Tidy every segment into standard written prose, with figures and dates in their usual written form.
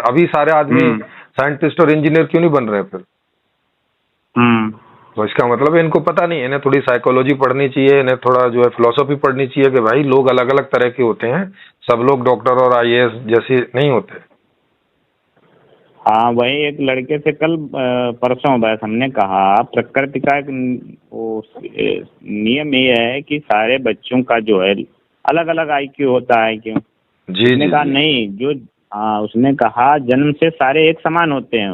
अभी सारे आदमी साइंटिस्ट और इंजीनियर क्यों नहीं बन रहे फिर? तो इसका मतलब है इनको पता नहीं है, इन्हें थोड़ी साइकोलॉजी पढ़नी चाहिए, इन्हें थोड़ा जो है फिलोसॉफी पढ़नी चाहिए कि भाई लोग अलग अलग तरह के होते हैं, सब लोग डॉक्टर और आईएएस जैसे नहीं होते। हाँ, वही एक लड़के से कल परसों बस हमने कहा प्रकृति का एक नियम ये है कि सारे बच्चों का जो है अलग अलग आईक्यू होता है, क्यों? जी उसने जी कहा जी। नहीं, जो उसने कहा जन्म से सारे एक समान होते हैं।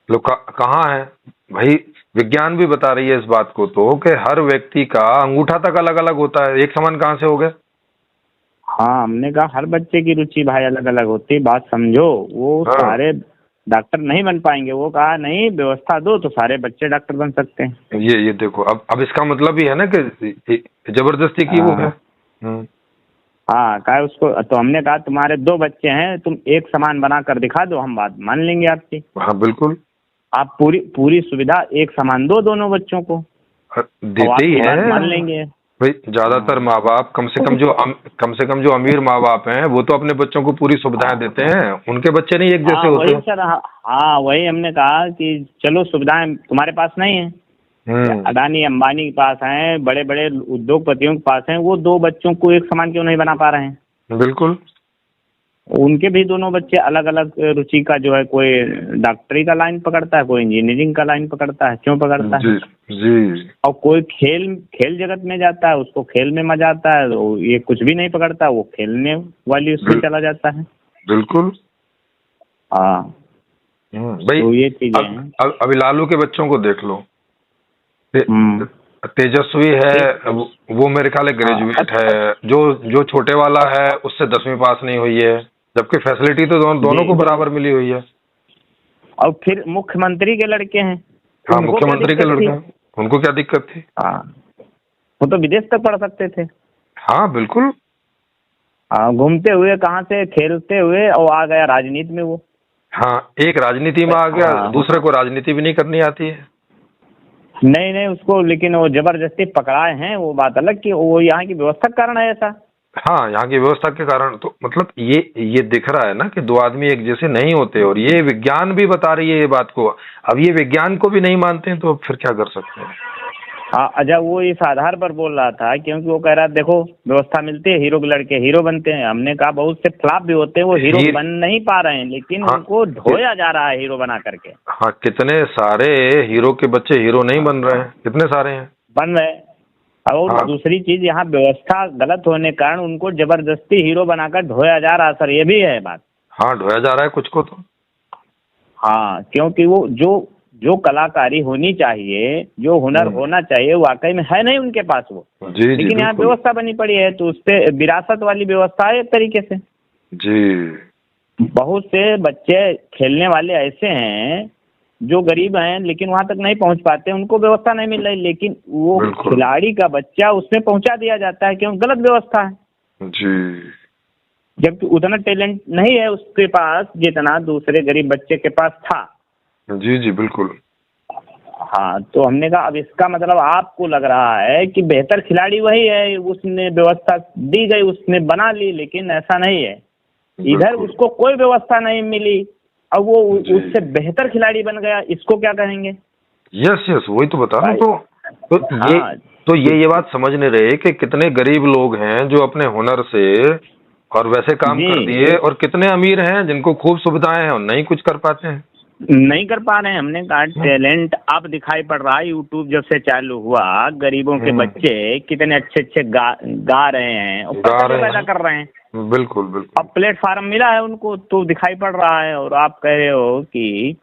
लोग कहाँ है भाई? विज्ञान भी बता रही है इस बात को तो कि हर व्यक्ति का अंगूठा तक अलग अलग होता है, एक समान कहाँ से हो गए? हाँ, हमने कहा हर बच्चे की रुचि भाई अलग अलग होती है, बात समझो। वो हाँ, सारे डॉक्टर नहीं बन पाएंगे। वो कहा नहीं, व्यवस्था दो तो सारे बच्चे डॉक्टर बन सकते हैं। ये देखो, अब इसका मतलब ही है ना कि जबरदस्ती की वो है। हाँ, कहा उसको। तो हमने कहा तुम्हारे 2 बच्चे हैं, तुम एक समान बना कर दिखा दो, हम बात मान लेंगे आपकी। हाँ बिल्कुल। आप पूरी पूरी सुविधा एक समान दो दोनों बच्चों को, और देते ही आपकी बात मान हैं लेंगे। भाई। ज्यादातर माँ बाप, कम से कम जो अमीर माँ बाप हैं वो तो अपने बच्चों को पूरी सुविधाएं देते हैं, उनके बच्चे नहीं एक जैसे हाँ होते। वही सर। हाँ, वही हमने कहा कि चलो सुविधाएं तुम्हारे पास नहीं है, अडानी अंबानी के पास हैं, बड़े बड़े उद्योगपतियों के पास हैं, वो 2 बच्चों को एक समान क्यों नहीं बना पा रहे हैं? बिल्कुल। उनके भी दोनों बच्चे अलग अलग रुचि का जो है, कोई डॉक्टरी का लाइन पकड़ता है, कोई इंजीनियरिंग का लाइन पकड़ता है। क्यों पकड़ता जी है? जी। और कोई खेल खेल जगत में जाता है, उसको खेल में मजा आता है, तो ये कुछ भी नहीं पकड़ता, वो खेलने वाली उसमें चला जाता है। बिल्कुल। हाँ, भाई तो ये चीजें हैं। अभी लालू के बच्चों को देख लो। तेजस्वी है, वो मेरे ख्याल है ग्रेजुएट है, जो छोटे वाला है उससे 10वीं पास नहीं हुई है, जबकि फैसिलिटी तो दोनों को बराबर मिली हुई है। और फिर मुख्यमंत्री के लड़के हैं, हाँ, उनको क्या मुख्यमंत्री के दिक्कत थी? लड़के, उनको क्या दिक्कत थी? हाँ, वो तो विदेश तक पढ़ सकते थे। हाँ बिल्कुल। हाँ, घूमते हुए, कहाँ से खेलते हुए, और आ गया राजनीति में वो। हाँ, एक राजनीति में आ गया, दूसरे को राजनीति भी नहीं करनी आती है। नहीं नहीं, उसको लेकिन वो जबरदस्ती पकड़ाए हैं, वो बात अलग कि वो यहाँ की व्यवस्था के कारण है ऐसा। हाँ, यहाँ की व्यवस्था के कारण। तो मतलब ये दिख रहा है ना कि 2 आदमी एक जैसे नहीं होते, और ये विज्ञान भी बता रही है ये बात को। अब ये विज्ञान को भी नहीं मानते हैं तो फिर क्या कर सकते हैं? हाँ, अच्छा, वो इस आधार पर बोल रहा था क्योंकि वो कह रहा देखो व्यवस्था मिलती है, हीरो के लड़के हीरो बनते हैं। हमने कहा बहुत से फ्लॉप भी होते हैं, वो हीरो बन नहीं पा रहे हैं, लेकिन हाँ, उनको ढोया जा रहा है हीरो बना करके। हाँ, कितने सारे हीरो के बच्चे हीरो नहीं बन रहे हैं, कितने सारे हैं बन रहे। और हाँ, दूसरी चीज, यहाँ व्यवस्था गलत होने के कारण उनको जबरदस्ती हीरो बनाकर ढोया जा रहा है सर, ये भी है बात। हाँ, ढोया जा रहा है कुछ को तो। हाँ, क्योंकि वो जो जो कलाकारी होनी चाहिए, जो हुनर होना चाहिए, वाकई में है नहीं उनके पास वो। जी जी, लेकिन यहाँ बिल्कुल। व्यवस्था बनी पड़ी है, तो उस पे विरासत वाली व्यवस्था है एक तरीके से। जी। बहुत से बच्चे खेलने वाले ऐसे हैं जो गरीब हैं, लेकिन वहां तक नहीं पहुंच पाते, उनको व्यवस्था नहीं मिल रही, लेकिन वो खिलाड़ी का बच्चा उसमें पहुंचा दिया जाता है, क्यों? गलत व्यवस्था है। जी। जबकि उतना टैलेंट नहीं है उसके पास जितना दूसरे गरीब बच्चे के पास था। जी जी, बिल्कुल। हाँ, तो हमने कहा अब इसका मतलब आपको लग रहा है कि बेहतर खिलाड़ी वही है, उसने व्यवस्था दी गई, उसने बना ली, लेकिन ऐसा नहीं है। इधर उसको कोई व्यवस्था नहीं मिली और वो उससे बेहतर खिलाड़ी बन गया, इसको क्या कहेंगे? यस यस, वही तो बता रहा हूँ। तो ये बात समझ नहीं रहे कि कितने गरीब लोग हैं जो अपने हुनर से और वैसे काम कर दिए, और कितने अमीर हैं जिनको खूब सुविधाएं हैं और नहीं कुछ कर पाते हैं, नहीं कर पा रहे हैं। हमने कहा टैलेंट अब दिखाई पड़ रहा है, यूट्यूब जब से चालू हुआ, गरीबों के बच्चे कितने अच्छे अच्छे गा रहे हैं और पैदा कर रहे हैं। बिल्कुल बिल्कुल। अब प्लेटफार्म मिला है उनको तो दिखाई पड़ रहा है। और आप कह रहे हो कि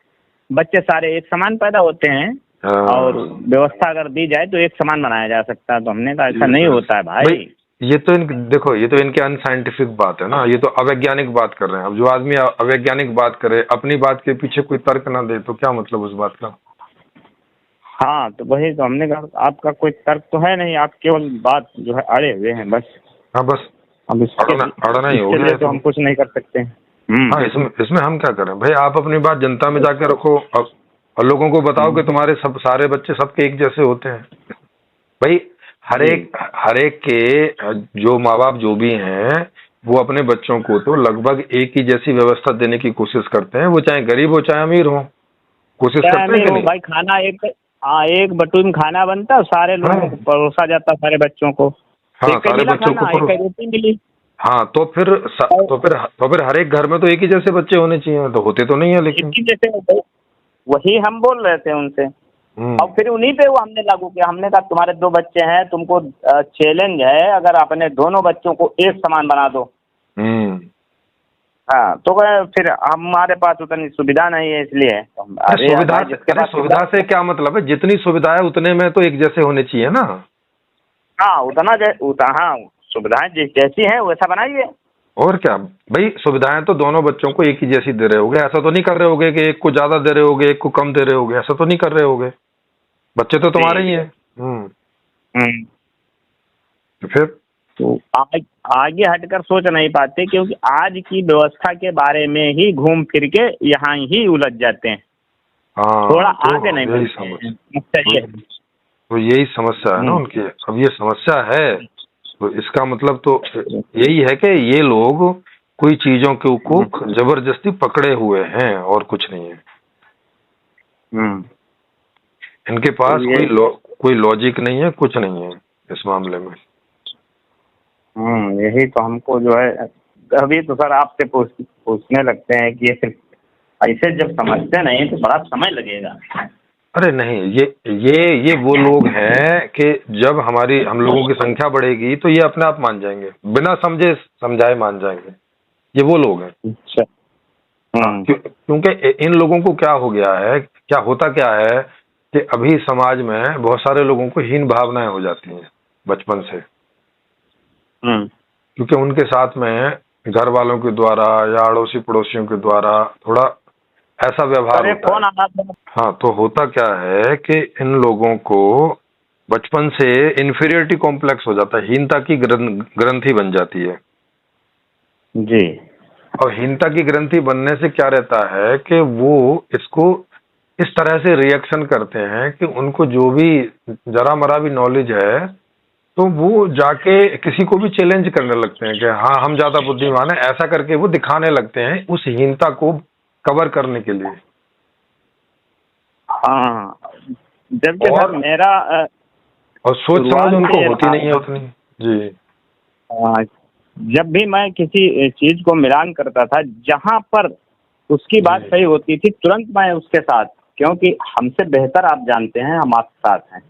बच्चे सारे एक समान पैदा होते हैं और व्यवस्था अगर दी जाए तो एक समान बनाया जा सकता है, तो हमने कहा ऐसा नहीं होता है भाई। ये तो देखो, ये तो इनके अनसाइंटिफिक बात है ना, ये तो अवैज्ञानिक बात कर रहे हैं। अब जो आदमी अवैज्ञानिक बात करे, अपनी बात के पीछे कोई तर्क ना दे, तो क्या मतलब उस बात का? हाँ, तो वही तो हमने कहा आपका कोई तर्क तो है नहीं, आप केवल बात जो है अड़े हुए हैं बस। हाँ बस, अब अड़ना ही हो गया तो हम कुछ नहीं कर सकते। हाँ, इसमें हम क्या करें भाई? आप अपनी बात जनता में जाके रखो और लोगों को बताओ कि तुम्हारे सारे बच्चे सबके एक जैसे होते हैं। भाई हर एक के जो माँ बाप जो भी हैं, वो अपने बच्चों को तो लगभग एक ही जैसी व्यवस्था देने की कोशिश करते हैं, वो चाहे गरीब हो चाहे अमीर हो, कोशिश क्या करते हैं अमीर कि हो नहीं? भाई, खाना एक, हाँ, एक बटुन खाना बनता, सारे लोगों को हाँ परोसा जाता, सारे बच्चों को हाँ, एक ही सारे मिला बच्चों को खाना, एक ही रोटी मिली। हाँ, तो फिर हर एक घर में तो एक ही जैसे बच्चे होने चाहिए, तो होते तो नहीं है एक लेकिन। ही जैसे होते, वही हम बोल रहे थे उनसे। और हम्म फिर उन्हीं पे वो हमने लागू किया, हमने कहा तुम्हारे 2 बच्चे हैं, तुमको चैलेंज है, अगर अपने दोनों बच्चों को एक समान बना दो। हम्म। हाँ, तो फिर हमारे पास उतनी सुविधा नहीं है, इसलिए अरे अरे यार भाई, जिसके अरे पास सुविधा, सुविधा से क्या मतलब है, जितनी सुविधा है उतने में तो एक जैसे होने चाहिए ना। हाँ हाँ, सुविधाएं जैसी हैं वैसा बनाइए। और क्या भाई, सुविधाएं तो दोनों बच्चों को एक ही जैसी दे रहे होगे, ऐसा तो नहीं कर रहे होगे कि एक को ज्यादा दे रहे होगे एक को कम दे रहे होगे, ऐसा तो नहीं कर रहे होगे, बच्चे तो तुम्हारे जी। ही हैं। हम्म। तो फिर तो आगे हटकर सोच नहीं पाते, क्योंकि आज की व्यवस्था के बारे में ही घूम फिर के यहाँ ही उलझ जाते हैं, थोड़ा हाँ, तो आगे नहीं यही बढ़ते समझ हैं। अच्छा, ये तो यही समस्या है ना हम्म, उनकी। अब ये समस्या है तो इसका मतलब तो यही है कि ये लोग कोई चीजों को जबरदस्ती पकड़े हुए हैं और कुछ नहीं है। हम्म, इनके तो पास ये, कोई लॉजिक नहीं है, कुछ नहीं है इस मामले में। यही तो हमको जो है, अभी तो सर आपसे पूछने लगते हैं कि ये सिर्फ ऐसे जब समझते नहीं तो बड़ा समय लगेगा। अरे नहीं, ये वो लोग हैं कि जब हम लोगों की संख्या बढ़ेगी तो ये अपने आप मान जाएंगे, बिना समझे समझाए मान जाएंगे, ये वो लोग हैं। अच्छा। हाँ, क्योंकि इन लोगों को क्या हो गया है, क्या होता क्या है कि अभी समाज में बहुत सारे लोगों को हीन भावनाएं हो जाती हैं बचपन से, हम्म। क्योंकि उनके साथ में घर वालों के द्वारा या अड़ोसी पड़ोसियों के द्वारा थोड़ा ऐसा व्यवहार अरे होता है। फोन आ रहा था। हाँ, तो होता क्या है कि इन लोगों को बचपन से इन्फीरियरिटी कॉम्प्लेक्स हो जाता है, हीनता की ग्रंथि बन जाती है। जी। और हीनता की ग्रंथि बनने से क्या रहता है कि वो इसको इस तरह से रिएक्शन करते हैं कि उनको जो भी जरा मरा भी नॉलेज है तो वो जाके किसी को भी चैलेंज करने लगते हैं कि हाँ हम ज्यादा बुद्धिमान है, ऐसा करके वो दिखाने लगते हैं उस हीनता को कवर करने के लिए। हाँ, जबकि सर और मेरा और सोच समझ शुरुआत उनको से होती था, नहीं है उतनी। जी। जब भी मैं किसी चीज को मिलान करता था, जहां पर उसकी बात जी सही होती थी, तुरंत मैं उसके साथ, क्योंकि हमसे बेहतर आप जानते हैं हम आपके साथ हैं,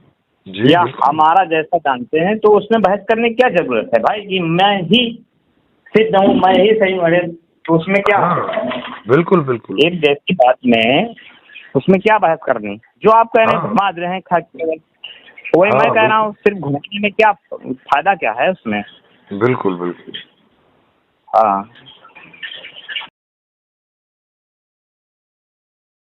जी या बिल्कुल। हमारा जैसा जानते हैं, तो उसमें बहस करने की क्या जरूरत है भाई, कि मैं ही सिद्ध हूँ, मैं ही सही हूँ, तो उसमें क्या, हाँ बिल्कुल बिल्कुल। एक जैसी बात में उसमें क्या बहस करनी। जो आप कह रहे हैं हाँ घुमा रहे हैं खा के, वही मैं हाँ कह रहा बिल्कुल हूँ, सिर्फ घूमने में क्या फायदा क्या है उसमें। बिल्कुल बिल्कुल। हाँ,